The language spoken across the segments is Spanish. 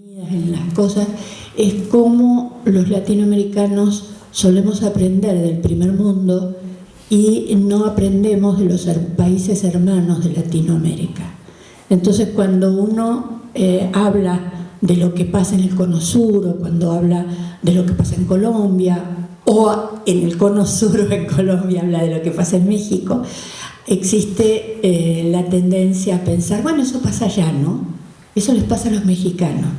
en las cosas, es cómo los latinoamericanos solemos aprender del primer mundo y no aprendemos de los países hermanos de Latinoamérica. Entonces, cuando uno habla de lo que pasa en el Cono Sur, o cuando habla de lo que pasa en Colombia, o en el Cono Sur o en Colombia habla de lo que pasa en México, existe la tendencia a pensar, bueno, eso pasa allá, ¿no? Eso les pasa a los mexicanos.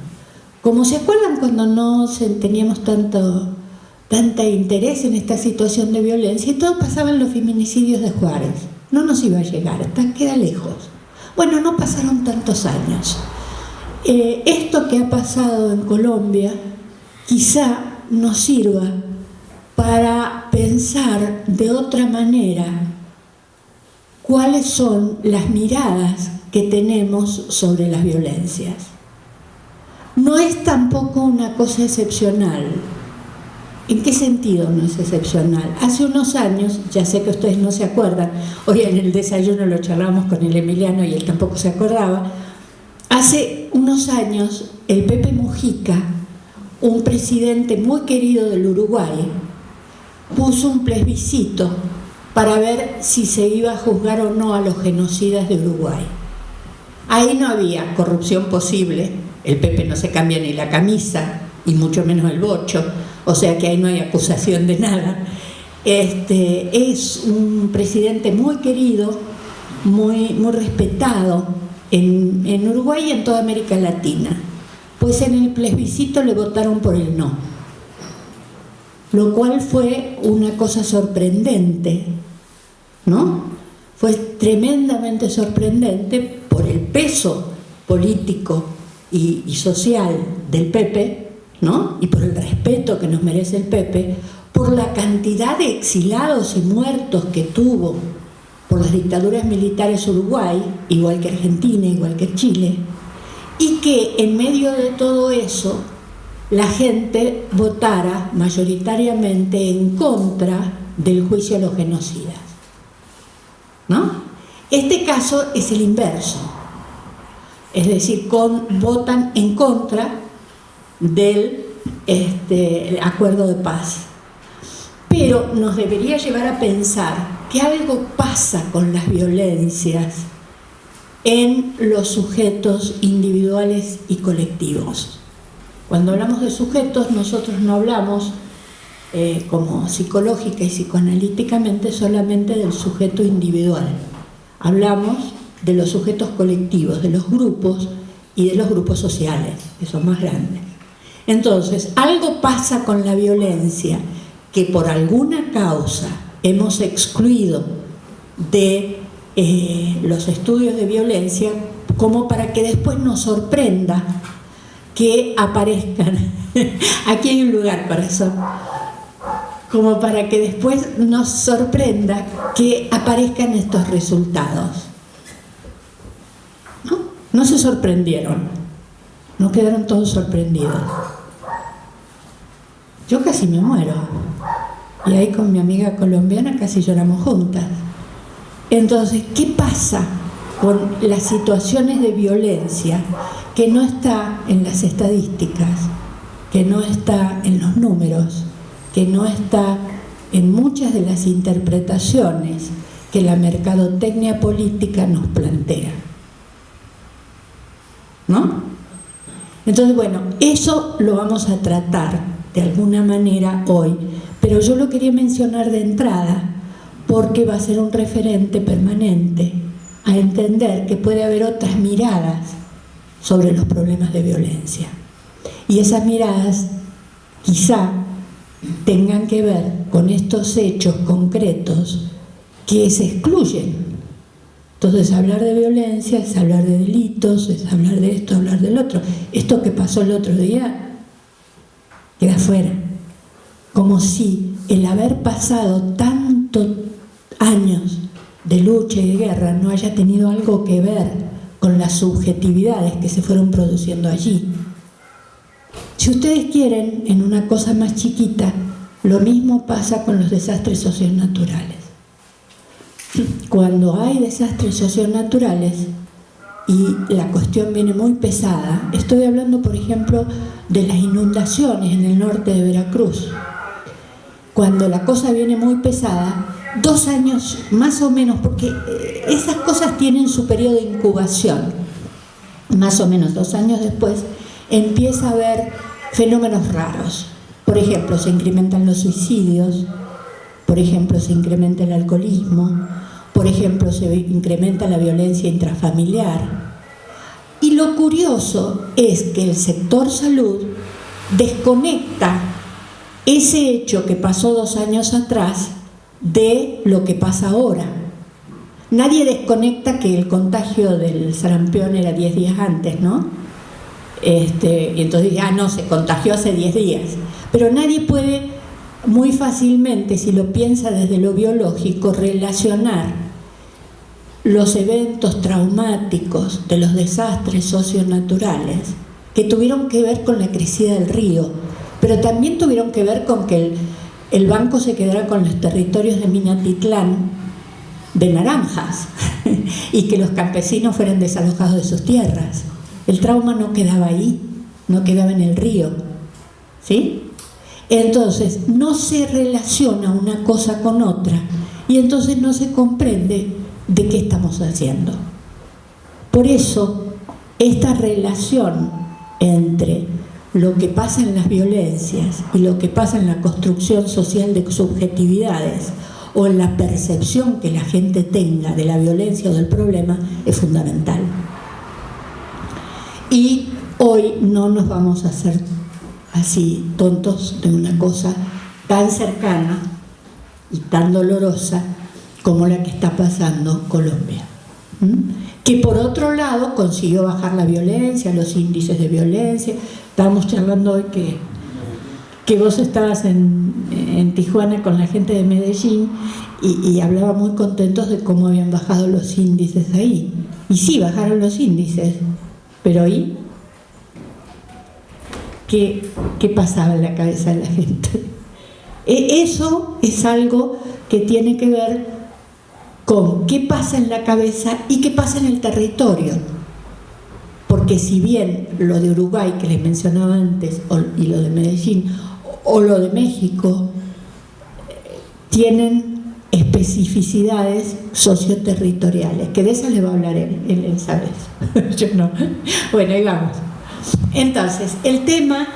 Como se acuerdan cuando no teníamos tanta interés en esta situación de violencia, y todo pasaba en los feminicidios de Juárez. No nos iba a llegar, queda lejos. Bueno, no pasaron tantos años. Esto que ha pasado en Colombia quizá nos sirva para pensar de otra manera cuáles son las miradas que tenemos sobre las violencias. No es tampoco una cosa excepcional. ¿En qué sentido no es excepcional? Hace unos años, ya sé que ustedes no se acuerdan, hoy en el desayuno lo charlamos con el Emiliano y él tampoco se acordaba, hace unos años el Pepe Mujica, un presidente muy querido del Uruguay, puso un plebiscito para ver si se iba a juzgar o no a los genocidas de Uruguay. Ahí no había corrupción posible, el Pepe no se cambia ni la camisa, y mucho menos el bocho, o sea que ahí no hay acusación de nada. Es un presidente muy querido, muy respetado en Uruguay y en toda América Latina. Pues en el plebiscito le votaron por el no, lo cual fue una cosa sorprendente, ¿no? Fue tremendamente sorprendente por el peso político y social del Pepe, ¿no? Y por el respeto que nos merece el Pepe, por la cantidad de exilados y muertos que tuvo por las dictaduras militares Uruguay, igual que Argentina, igual que Chile, y que en medio de todo eso la gente votara mayoritariamente en contra del juicio a los genocidas, ¿no? Este caso es el inverso, es decir, votan en contra del acuerdo de paz. Pero nos debería llevar a pensar que algo pasa con las violencias en los sujetos individuales y colectivos. Cuando hablamos de sujetos, nosotros no hablamos como psicológica y psicoanalíticamente solamente del sujeto individual. Hablamos de los sujetos colectivos, de los grupos y de los grupos sociales, que son más grandes. Entonces, algo pasa con la violencia que por alguna causa hemos excluido de los estudios de violencia, como para que después nos sorprenda que aparezcan, aquí hay un lugar para eso, como para que después nos sorprenda que aparezcan estos resultados. No se sorprendieron, no quedaron todos sorprendidos. Yo casi me muero, y ahí con mi amiga colombiana casi lloramos juntas. Entonces, ¿qué pasa con las situaciones de violencia que no está en las estadísticas, que no está en los números, que no está en muchas de las interpretaciones que la mercadotecnia política nos plantea? ¿No? Entonces, bueno, eso lo vamos a tratar de alguna manera hoy, pero yo lo quería mencionar de entrada porque va a ser un referente permanente a entender que puede haber otras miradas sobre los problemas de violencia. Y esas miradas quizá tengan que ver con estos hechos concretos que se excluyen. Entonces, hablar de violencia es hablar de delitos, es hablar de esto, hablar del otro. Esto que pasó el otro día queda fuera. Como si el haber pasado tantos años de lucha y de guerra no haya tenido algo que ver con las subjetividades que se fueron produciendo allí. Si ustedes quieren, en una cosa más chiquita, lo mismo pasa con los desastres socionaturales. Cuando hay desastres socionaturales, y la cuestión viene muy pesada, estoy hablando, por ejemplo, de las inundaciones en el norte de Veracruz. Cuando la cosa viene muy pesada, 2 años más o menos, porque esas cosas tienen su periodo de incubación, más o menos 2 años después, empieza a haber fenómenos raros. Por ejemplo, se incrementan los suicidios, por ejemplo, se incrementa el alcoholismo, por ejemplo, se incrementa la violencia intrafamiliar. Y lo curioso es que el sector salud desconecta ese hecho que pasó 2 años atrás de lo que pasa ahora. Nadie desconecta que el contagio del sarampión era 10 días antes, ¿no? Y entonces ya no, se contagió hace 10 días. Pero nadie puede muy fácilmente, si lo piensa desde lo biológico, relacionar los eventos traumáticos de los desastres socionaturales que tuvieron que ver con la crecida del río, pero también tuvieron que ver con que el banco se quedara con los territorios de Minatitlán de naranjas y que los campesinos fueran desalojados de sus tierras. El trauma no quedaba ahí, no quedaba en el río, ¿sí? Entonces no se relaciona una cosa con otra y entonces no se comprende de qué estamos haciendo. Por eso esta relación entre lo que pasa en las violencias y lo que pasa en la construcción social de subjetividades o en la percepción que la gente tenga de la violencia o del problema es fundamental. Y hoy no nos vamos a hacer así tontos de una cosa tan cercana y tan dolorosa como la que está pasando Colombia, que por otro lado consiguió bajar la violencia, los índices de violencia. Estábamos charlando hoy que vos estabas en Tijuana con la gente de Medellín y hablaban muy contentos de cómo habían bajado los índices ahí. Y sí, bajaron los índices, pero ¿y qué pasaba en la cabeza de la gente? Eso es algo que tiene que ver con qué pasa en la cabeza y qué pasa en el territorio. Porque si bien lo de Uruguay, que les mencionaba antes, y lo de Medellín, o lo de México, tienen especificidades socioterritoriales, que de esas le va a hablar él sabe eso. Yo no. Bueno, ahí vamos. Entonces, el tema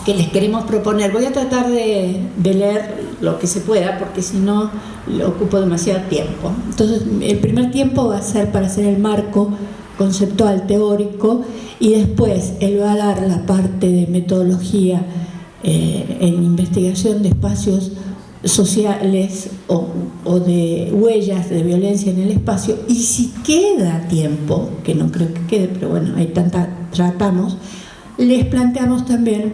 que les queremos proponer, voy a tratar de leer lo que se pueda, porque si no, le ocupo demasiado tiempo. Entonces, el primer tiempo va a ser para hacer el marco conceptual, teórico, y después él va a dar la parte de metodología en investigación de espacios sociales o de huellas de violencia en el espacio, y si queda tiempo, que no creo que quede, pero bueno, hay tanta, tratamos, les planteamos también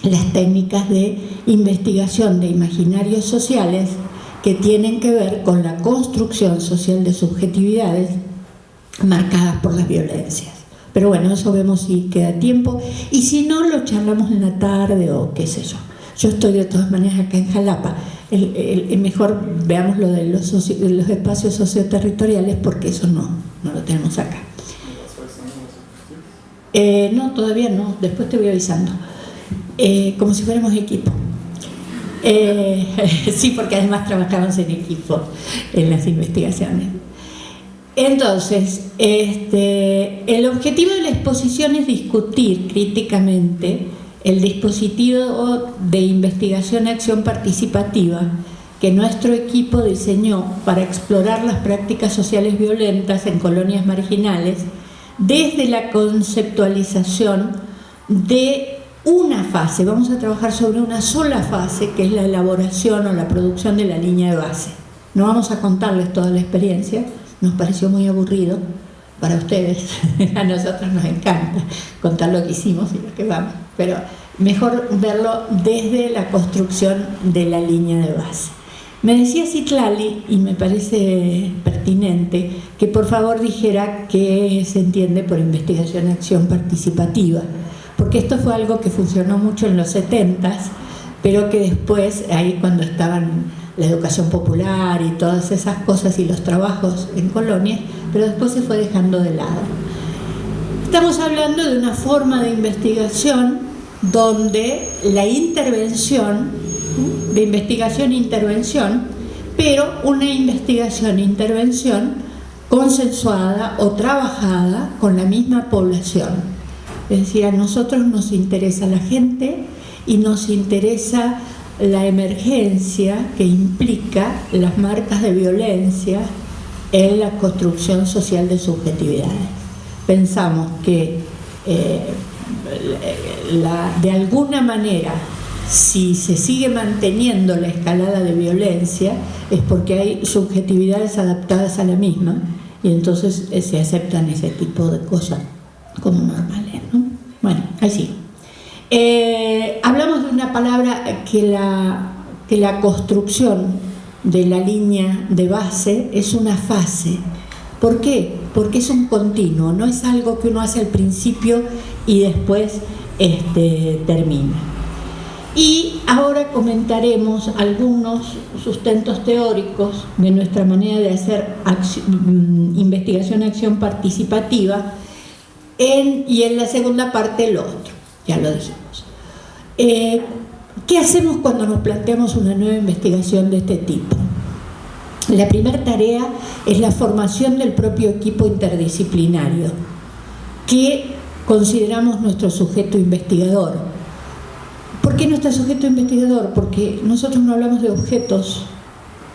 las técnicas de investigación de imaginarios sociales que tienen que ver con la construcción social de subjetividades marcadas por las viencias. Pero bueno, eso vemos si queda tiempo, y si no, lo charlamos en la tarde o qué sé yo. Yo estoy de todas maneras acá en Jalapa. Mejor veamos lo de los espacios socioterritoriales, porque eso no lo tenemos acá. No, todavía no, después te voy avisando. Como si fuéramos equipo. Sí, porque además trabajamos en equipo en las investigaciones. Entonces, el objetivo de la exposición es discutir críticamente el dispositivo de investigación-acción participativa que nuestro equipo diseñó para explorar las prácticas sociales violentas en colonias marginales desde la conceptualización de una fase. Vamos a trabajar sobre una sola fase, que es la elaboración o la producción de la línea de base. No vamos a contarles toda la experiencia, nos pareció muy aburrido para ustedes, a nosotros nos encanta contar lo que hicimos y lo que vamos, pero mejor verlo desde la construcción de la línea de base. Me decía Citlali, y me parece pertinente, que por favor dijera qué se entiende por investigación-acción participativa, porque esto fue algo que funcionó mucho en los 70s, pero que después, ahí cuando estaban la educación popular y todas esas cosas y los trabajos en colonias, pero después se fue dejando de lado. Estamos hablando de una forma de investigación donde la intervención, de investigación-intervención, pero una investigación-intervención consensuada o trabajada con la misma población. Es decir, a nosotros nos interesa la gente y nos interesa la emergencia que implica las marcas de violencia en la construcción social de subjetividades. Pensamos que de alguna manera, si se sigue manteniendo la escalada de violencia, es porque hay subjetividades adaptadas a la misma y entonces se aceptan ese tipo de cosas como normales, ¿no? Bueno, así. Hablamos de una palabra que la construcción de la línea de base es una fase. ¿Por qué? Porque es un continuo, no es algo que uno hace al principio y después termina. Y ahora comentaremos algunos sustentos teóricos de nuestra manera de hacer investigación-acción participativa y en la segunda parte lo otro, ya lo dijimos. ¿Qué hacemos cuando nos planteamos una nueva investigación de este tipo? La primera tarea es la formación del propio equipo interdisciplinario, que consideramos nuestro sujeto investigador. ¿Por qué nuestro sujeto investigador? Porque nosotros no hablamos de objetos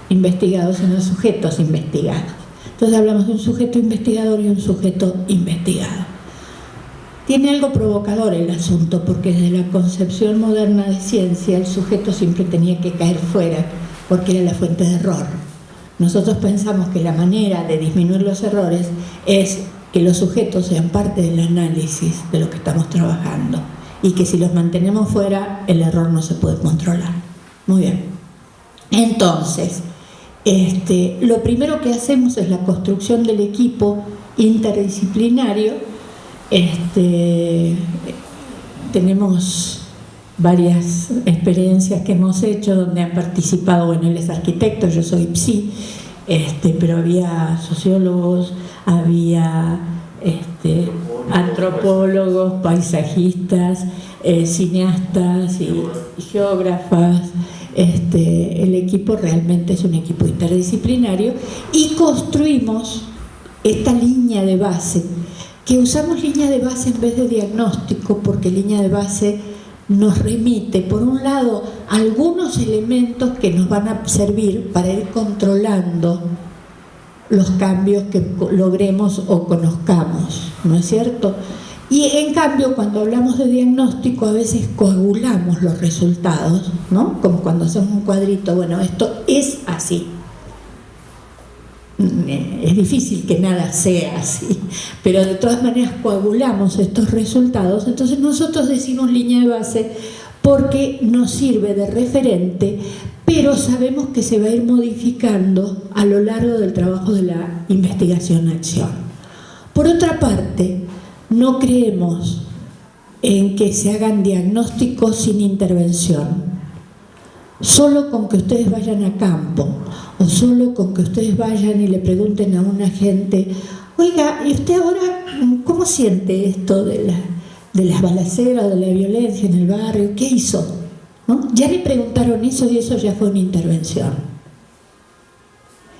investigados, sino de sujetos investigados. Entonces hablamos de un sujeto investigador y un sujeto investigado. Tiene algo provocador el asunto, porque desde la concepción moderna de ciencia el sujeto siempre tenía que caer fuera, porque era la fuente de error. Nosotros pensamos que la manera de disminuir los errores es que los sujetos sean parte del análisis de lo que estamos trabajando y que si los mantenemos fuera, el error no se puede controlar. Muy bien. Entonces, lo primero que hacemos es la construcción del equipo interdisciplinario. Tenemos varias experiencias que hemos hecho donde han participado, bueno, él es arquitecto, yo soy psi, pero había sociólogos, había antropólogos, paisajistas, cineastas y geógrafas. El equipo realmente es un equipo interdisciplinario y construimos esta línea de base, que usamos línea de base en vez de diagnóstico, porque línea de base nos remite, por un lado, algunos elementos que nos van a servir para ir controlando los cambios que logremos o conozcamos, ¿no es cierto? Y en cambio, cuando hablamos de diagnóstico, a veces coagulamos los resultados, ¿no? Como cuando hacemos un cuadrito, bueno, esto es así. Es difícil que nada sea así, pero de todas maneras coagulamos estos resultados. Entonces nosotros decimos línea de base porque nos sirve de referente, pero sabemos que se va a ir modificando a lo largo del trabajo de la investigación-acción. Por otra parte, no creemos en que se hagan diagnósticos sin intervención. Solo con que ustedes vayan a campo o solo con que ustedes vayan y le pregunten a una gente: oiga, ¿y usted ahora cómo siente esto de las balaceras, de la violencia en el barrio? ¿Qué hizo? ¿No? Ya le preguntaron eso y eso ya fue una intervención.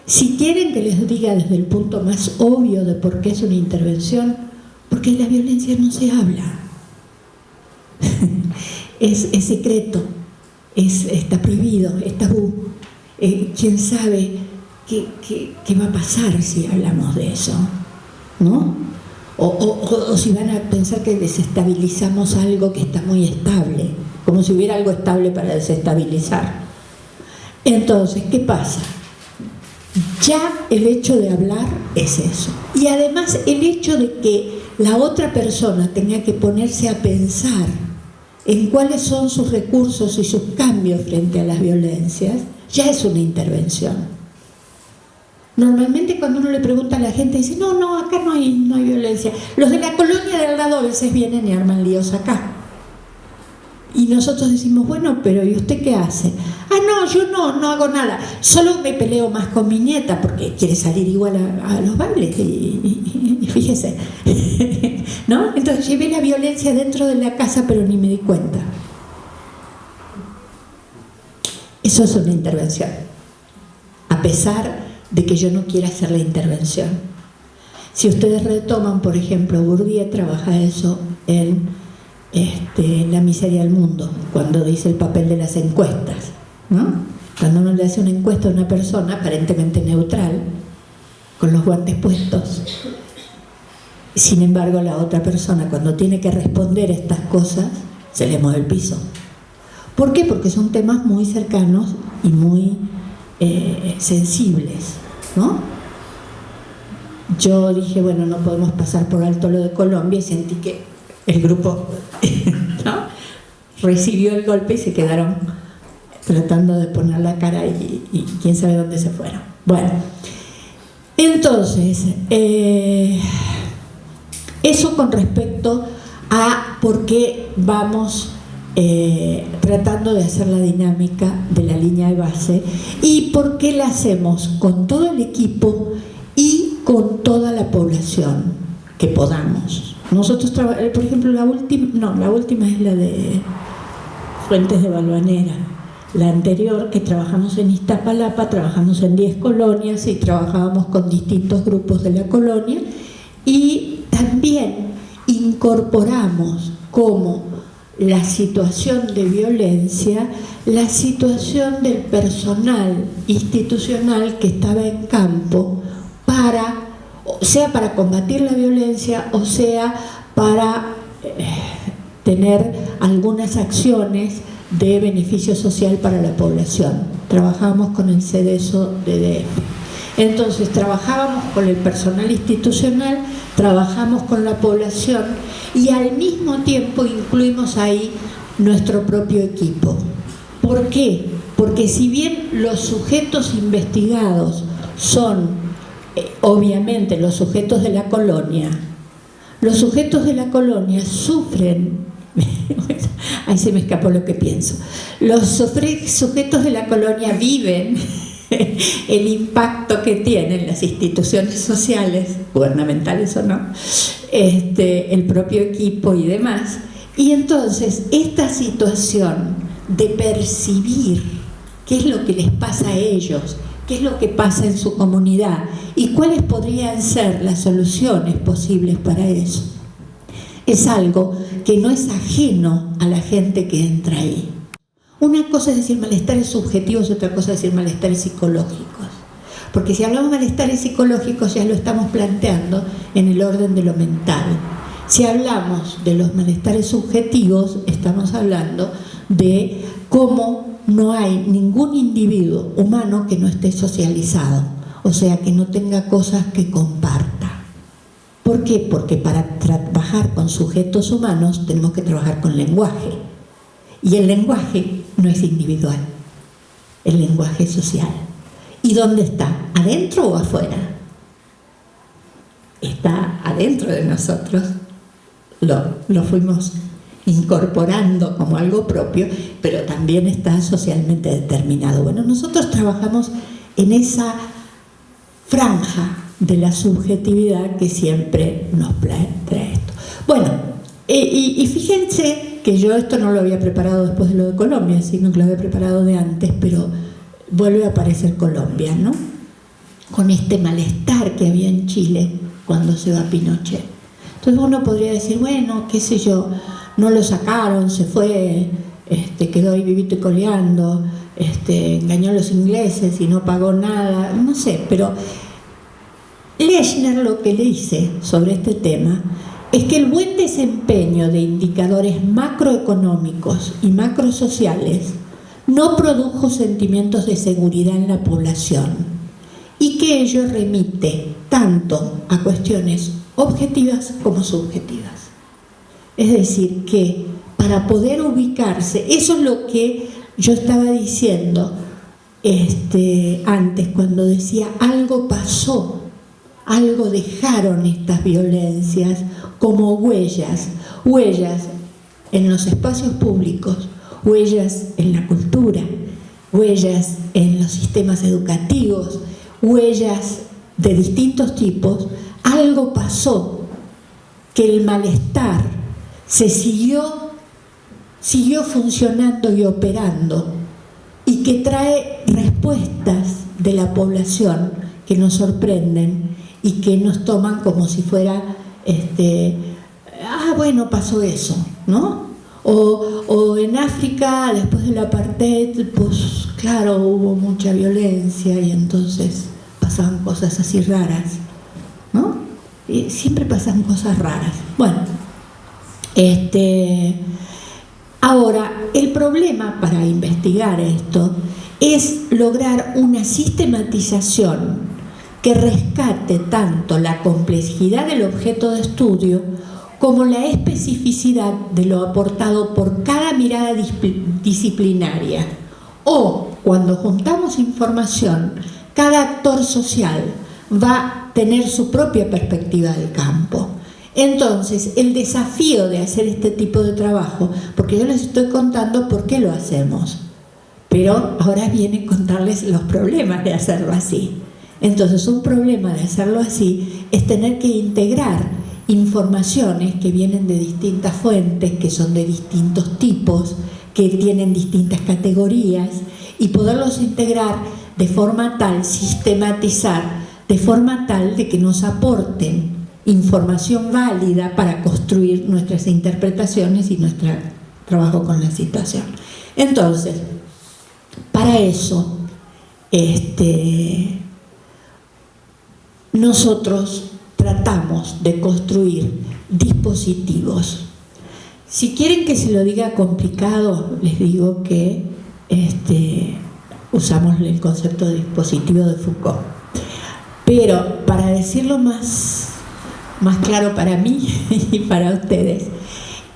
Si quieren que les diga desde el punto más obvio de por qué es una intervención, porque la violencia no se habla. Es secreto. Está prohibido, es tabú. ¿Quién sabe qué va a pasar si hablamos de eso? ¿No? O si van a pensar que desestabilizamos algo que está muy estable, como si hubiera algo estable para desestabilizar. Entonces, ¿qué pasa? Ya el hecho de hablar es eso. Y además el hecho de que la otra persona tenga que ponerse a pensar en cuáles son sus recursos y sus cambios frente a las violencias, ya es una intervención. Normalmente cuando uno le pregunta a la gente, dice: no, acá no hay violencia. Los de la colonia de al lado a veces vienen y arman líos acá. Y nosotros decimos: bueno, pero ¿y usted qué hace? no, yo no hago nada, solo me peleo más con mi nieta porque quiere salir igual a los bailes y fíjese, ¿no? Entonces llevé la violencia dentro de la casa pero ni me di cuenta. Eso es una intervención, a pesar de que yo no quiera hacer la intervención. Si ustedes retoman, por ejemplo, Bourdieu trabaja eso en La miseria del mundo, cuando dice el papel de las encuestas, ¿no? Cuando uno le hace una encuesta a una persona aparentemente neutral, con los guantes puestos, sin embargo la otra persona cuando tiene que responder a estas cosas se le mueve el piso. ¿Por qué? Porque son temas muy cercanos y muy sensibles, ¿no? Yo dije, bueno, no podemos pasar por alto lo de Colombia, y sentí que el grupo ¿no? recibió el golpe y se quedaron tratando de poner la cara y quién sabe dónde se fueron. Bueno, entonces, eso con respecto a por qué vamos tratando de hacer la dinámica de la línea de base y por qué la hacemos con todo el equipo y con toda la población que podamos. Nosotros, por ejemplo, la última es la de Fuentes de Balvanera. La anterior, que trabajamos en Iztapalapa, trabajamos en 10 colonias y trabajábamos con distintos grupos de la colonia y también incorporamos como la situación de violencia, la situación del personal institucional que estaba en campo sea para combatir la violencia o sea para tener algunas acciones de beneficio social para la población. Trabajábamos con el CEDESO de DF. Entonces trabajábamos con el personal institucional, trabajamos con la población y al mismo tiempo incluimos ahí nuestro propio equipo. ¿Por qué? Porque si bien los sujetos investigados son obviamente los sujetos de la colonia sufren, ahí se me escapó lo que pienso, los sujetos de la colonia viven el impacto que tienen las instituciones sociales, gubernamentales o no, el propio equipo y demás, y entonces esta situación de percibir qué es lo que les pasa a ellos, qué es lo que pasa en su comunidad y cuáles podrían ser las soluciones posibles para eso, es algo que no es ajeno a la gente que entra ahí. Una cosa es decir malestares subjetivos y otra cosa es decir malestares psicológicos. Porque si hablamos de malestares psicológicos ya lo estamos planteando en el orden de lo mental. Si hablamos de los malestares subjetivos, estamos hablando de cómo no hay ningún individuo humano que no esté socializado, o sea, que no tenga cosas que comparta. ¿Por qué? Porque para trabajar con sujetos humanos tenemos que trabajar con lenguaje. Y el lenguaje no es individual, el lenguaje es social. ¿Y dónde está? ¿Adentro o afuera? Está adentro de nosotros. Lo fuimos incorporando como algo propio, pero también está socialmente determinado. Bueno, nosotros trabajamos en esa franja de la subjetividad que siempre nos trae esto. Bueno, y fíjense que yo esto no lo había preparado después de lo de Colombia, sino que lo había preparado de antes, pero vuelve a aparecer Colombia, ¿no? Con este malestar que había en Chile cuando se va Pinochet. Entonces uno podría decir, bueno, qué sé yo, no lo sacaron, se fue, quedó ahí vivito y coleando, engañó a los ingleses y no pagó nada, no sé, pero Lechner lo que le dice sobre este tema es que el buen desempeño de indicadores macroeconómicos y macrosociales no produjo sentimientos de seguridad en la población y que ello remite tanto a cuestiones objetivas como subjetivas. Es decir, que para poder ubicarse, eso es lo que yo estaba diciendo antes cuando decía algo pasó, algo dejaron estas violencias como huellas en los espacios públicos, huellas en la cultura, huellas en los sistemas educativos, huellas de distintos tipos, algo pasó que el malestar se siguió funcionando y operando, y que trae respuestas de la población que nos sorprenden y que nos toman como si fuera, bueno, pasó eso, ¿no? O en África, después del apartheid, pues claro, hubo mucha violencia y entonces pasaban cosas así raras, ¿no? Y siempre pasan cosas raras. Bueno, ahora, el problema para investigar esto es lograr una sistematización que rescate tanto la complejidad del objeto de estudio como la especificidad de lo aportado por cada mirada disciplinaria. O, cuando juntamos información, cada actor social va a tener su propia perspectiva del campo. Entonces, el desafío de hacer este tipo de trabajo, porque yo les estoy contando por qué lo hacemos, pero ahora viene contarles los problemas de hacerlo así. Entonces, un problema de hacerlo así es tener que integrar informaciones que vienen de distintas fuentes, que son de distintos tipos, que tienen distintas categorías, y poderlos integrar de forma tal, sistematizar, de forma tal de que nos aporten información válida para construir nuestras interpretaciones y nuestro trabajo con la situación. Entonces, para eso, nosotros tratamos de construir dispositivos. Si quieren que se lo diga complicado, les digo que usamos el concepto de dispositivo de Foucault. Pero para decirlo más claro para mí y para ustedes,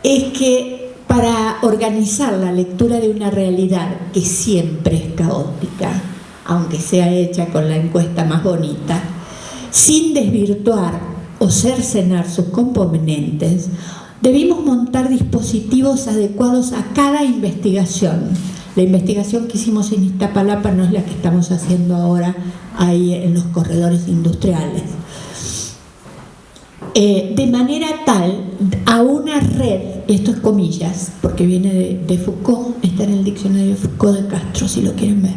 es que para organizar la lectura de una realidad que siempre es caótica, aunque sea hecha con la encuesta más bonita, sin desvirtuar o cercenar sus componentes, debimos montar dispositivos adecuados a cada investigación. La investigación que hicimos en Iztapalapa no es la que estamos haciendo ahora ahí en los corredores industriales. De manera tal, a una red, esto es comillas, porque viene de Foucault, está en el diccionario de Foucault de Castro, si lo quieren ver,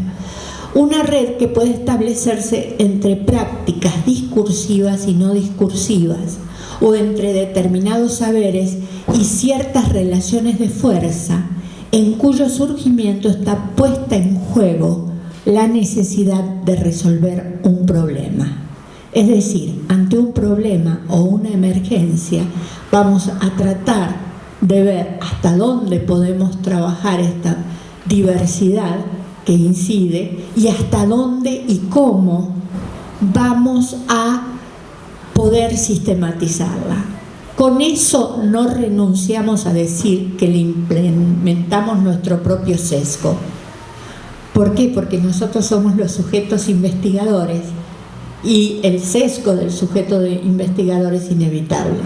una red que puede establecerse entre prácticas discursivas y no discursivas, o entre determinados saberes y ciertas relaciones de fuerza, en cuyo surgimiento está puesta en juego la necesidad de resolver un problema. Es decir, ante un problema o una emergencia, vamos a tratar de ver hasta dónde podemos trabajar esta diversidad que incide y hasta dónde y cómo vamos a poder sistematizarla. Con eso no renunciamos a decir que le implementamos nuestro propio sesgo. ¿Por qué? Porque nosotros somos los sujetos investigadores y el sesgo del sujeto de investigador es inevitable.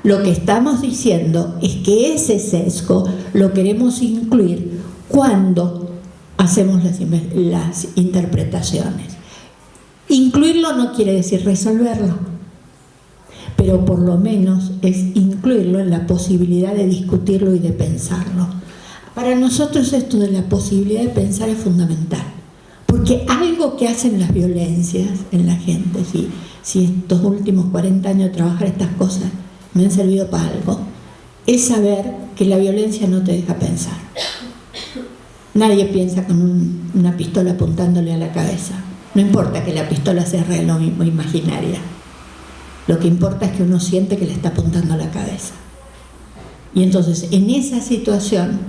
Lo que estamos diciendo es que ese sesgo lo queremos incluir cuando hacemos las interpretaciones. Incluirlo no quiere decir resolverlo, pero por lo menos es incluirlo en la posibilidad de discutirlo y de pensarlo. Para nosotros esto de la posibilidad de pensar es fundamental, porque algo que hacen las violencias en la gente, si estos últimos 40 años de trabajar estas cosas me han servido para algo, es saber que la violencia no te deja pensar. Nadie piensa con una pistola apuntándole a la cabeza. No importa que la pistola sea real o imaginaria. Lo que importa es que uno siente que le está apuntando a la cabeza. Y entonces, en esa situación,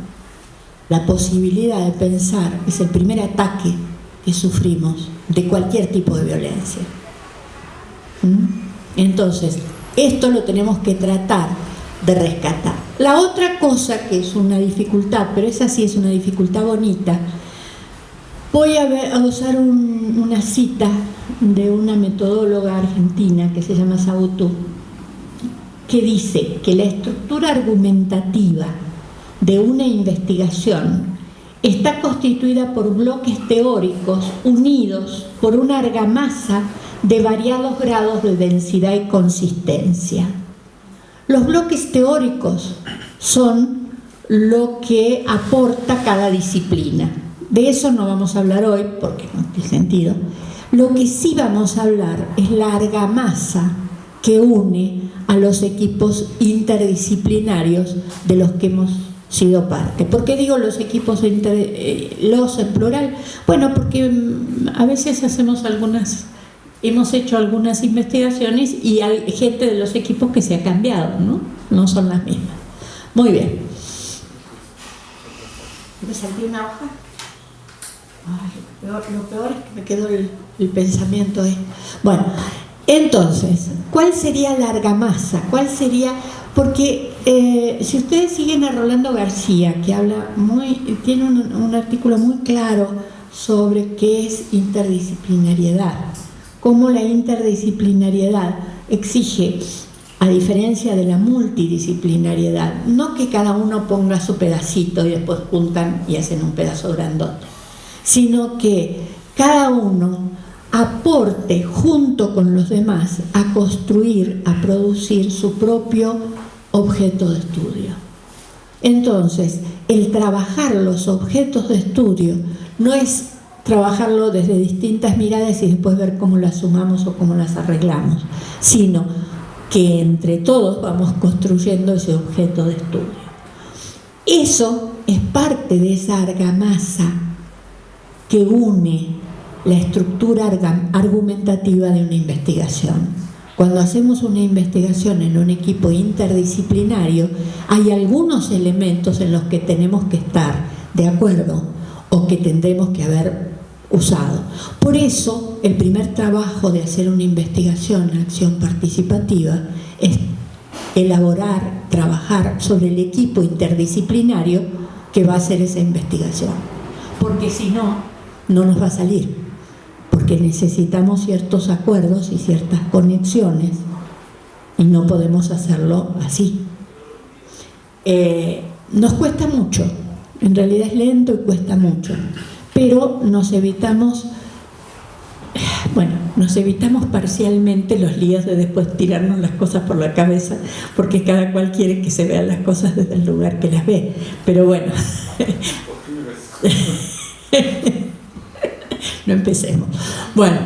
la posibilidad de pensar es el primer ataque que sufrimos de cualquier tipo de violencia. Entonces, esto lo tenemos que tratar de rescatar. La otra cosa que es una dificultad, pero esa sí es una dificultad bonita, voy a usar una cita de una metodóloga argentina que se llama Sabutu, que dice que la estructura argumentativa de una investigación está constituida por bloques teóricos unidos por una argamasa de variados grados de densidad y consistencia. Los bloques teóricos son lo que aporta cada disciplina. De eso no vamos a hablar hoy porque no tiene sentido. Lo que sí vamos a hablar es la argamasa que une a los equipos interdisciplinarios de los que hemos sido parte. ¿Por qué digo los equipos los en plural? Bueno, porque a veces hemos hecho algunas investigaciones y hay gente de los equipos que se ha cambiado, ¿no? No son las mismas. Muy bien. ¿Me salté una hoja? Ay, lo peor es que me quedó el pensamiento. Bueno, entonces, ¿cuál sería la argamasa? ¿Cuál sería? Porque si ustedes siguen a Rolando García, que tiene un artículo muy claro sobre qué es interdisciplinariedad, cómo la interdisciplinariedad exige, a diferencia de la multidisciplinariedad, no que cada uno ponga su pedacito y después juntan y hacen un pedazo grandote, sino que cada uno aporte junto con los demás a construir, a producir su propio objeto de estudio. Entonces, el trabajar los objetos de estudio no es trabajarlo desde distintas miradas y después ver cómo las sumamos o cómo las arreglamos, sino que entre todos vamos construyendo ese objeto de estudio. Eso es parte de esa argamasa que une la estructura argumentativa de una investigación. Cuando hacemos una investigación en un equipo interdisciplinario, hay algunos elementos en los que tenemos que estar de acuerdo o que tendremos que haber usado. Por eso, el primer trabajo de hacer una investigación, acción participativa, es elaborar, trabajar sobre el equipo interdisciplinario que va a hacer esa investigación. Porque si no, no nos va a salir. Porque necesitamos ciertos acuerdos y ciertas conexiones y no podemos hacerlo así. Nos cuesta mucho, en realidad es lento y cuesta mucho, pero nos evitamos parcialmente los líos de después tirarnos las cosas por la cabeza, porque cada cual quiere que se vean las cosas desde el lugar que las ve. Pero bueno, no empecemos. Bueno,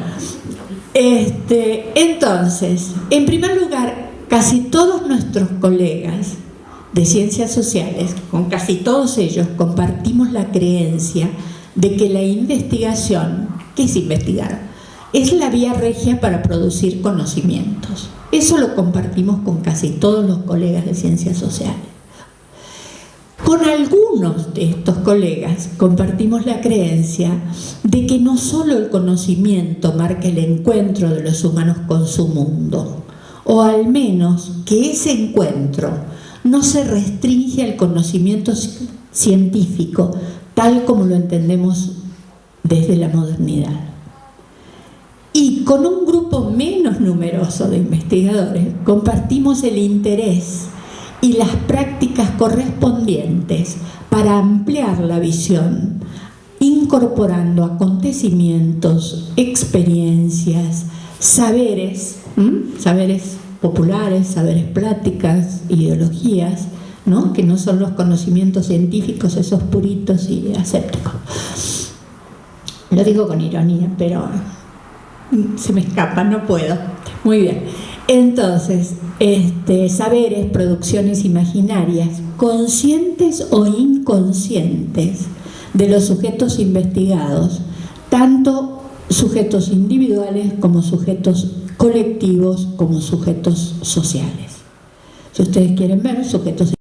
entonces, en primer lugar, casi todos nuestros colegas de ciencias sociales, con casi todos ellos compartimos la creencia de que la investigación, ¿qué es investigar? Es la vía regia para producir conocimientos. Eso lo compartimos con casi todos los colegas de ciencias sociales. Con algunos de estos colegas compartimos la creencia de que no solo el conocimiento marca el encuentro de los humanos con su mundo, o al menos que ese encuentro no se restringe al conocimiento científico tal como lo entendemos desde la modernidad. Y con un grupo menos numeroso de investigadores compartimos el interés y las prácticas correspondientes para ampliar la visión, incorporando acontecimientos, experiencias, saberes populares, saberes prácticas, ideologías, ¿no? Que no son los conocimientos científicos, esos puritos y asépticos. Lo digo con ironía, pero se me escapa, no puedo. Muy bien. Entonces, saberes, producciones imaginarias, conscientes o inconscientes, de los sujetos investigados, tanto sujetos individuales como sujetos colectivos, como sujetos sociales. Si ustedes quieren ver, sujetos